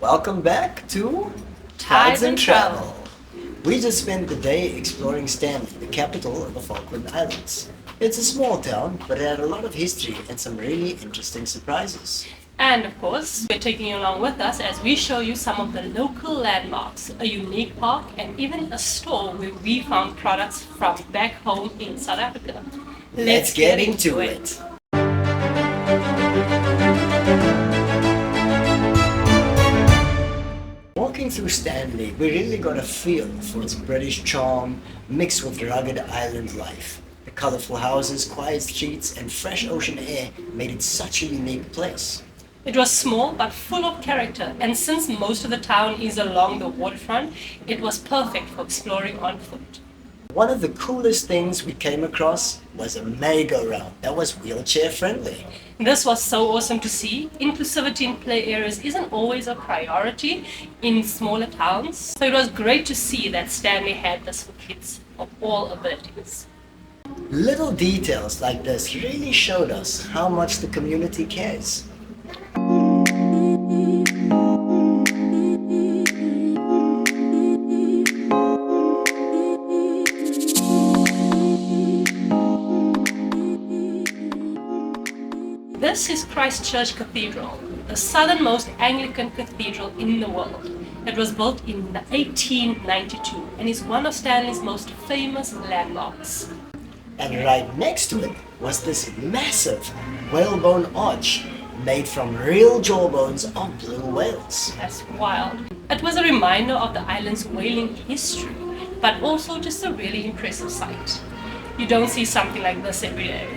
Welcome back to Tides and Travel. We just spent the day exploring Stanley, the capital of the Falkland Islands. It's a small town, but it had a lot of history and some really interesting surprises. And of course, we're taking you along with us as we show you some of the local landmarks, a unique park, and even a store where we found products from back home in South Africa. Let's get into it. Walking through Stanley, we really got a feel for its British charm mixed with rugged island life. The colorful houses, quiet streets, and fresh ocean air made it such a unique place. It was small but full of character, and since most of the town is along the waterfront, it was perfect for exploring on foot. One of the coolest things we came across was a merry-go-round that was wheelchair friendly. This was so awesome to see. Inclusivity in play areas isn't always a priority in smaller towns, so it was great to see that Stanley had this for kids of all abilities. Little details like this really showed us how much the community cares. This is Christ Church Cathedral, the southernmost Anglican cathedral in the world. It was built in 1892 and is one of Stanley's most famous landmarks. And right next to it was this massive whalebone arch made from real jawbones of blue whales. That's wild. It was a reminder of the island's whaling history, but also just a really impressive sight. You don't see something like this every day.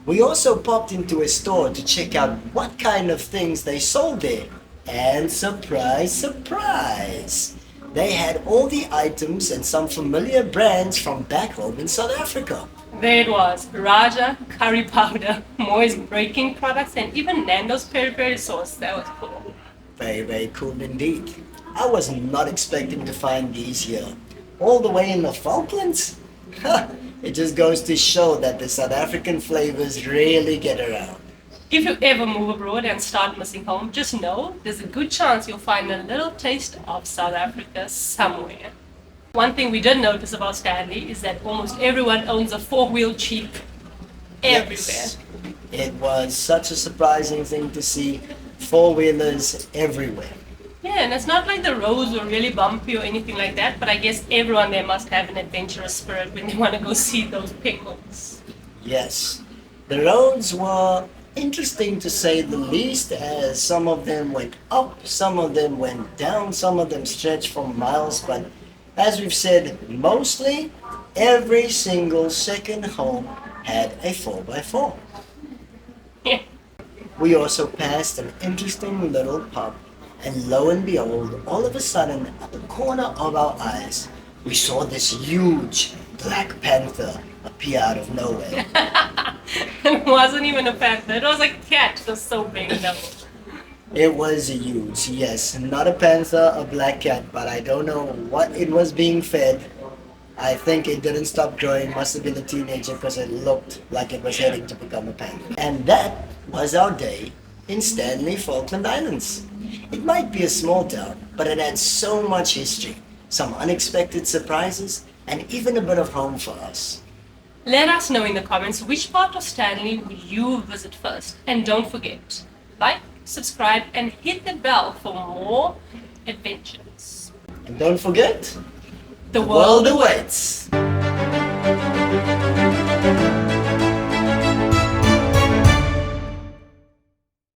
We also popped into a store to check out what kind of things they sold there. And surprise, surprise! They had all the items and some familiar brands from back home in South Africa. There it was, Raja curry powder, Moir's baking products, and even Nando's Peri-Peri sauce. That was cool. Very, very cool indeed. I was not expecting to find these here. All the way in the Falklands? It just goes to show that the South African flavors really get around. If you ever move abroad and start missing home, just know there's a good chance you'll find a little taste of South Africa somewhere. One thing we did notice about Stanley is that almost everyone owns a four-wheel Jeep everywhere. Yes, it was such a surprising thing to see four-wheelers everywhere. Yeah, and it's not like the roads were really bumpy or anything like that, but I guess everyone there must have an adventurous spirit when they want to go see those penguins. Yes, the roads were interesting to say the least, as some of them went up, some of them went down, some of them stretched for miles, but as we've said, mostly every single second home had a 4x4. Yeah. We also passed an interesting little pub, and lo and behold, all of a sudden, at the corner of our eyes, we saw this huge black panther appear out of nowhere. It wasn't even a panther, it was a cat. It was so big though. It was huge, yes. Not a panther, a black cat, but I don't know what it was being fed. I think it didn't stop growing, must have been a teenager because it looked like it was heading to become a panther. And that was our day in Stanley, Falkland Islands. It might be a small town, but it had so much history, some unexpected surprises, and even a bit of home for us. Let us know in the comments which part of Stanley would you visit first. And don't forget, like, subscribe, and hit the bell for more adventures. And don't forget, The world awaits.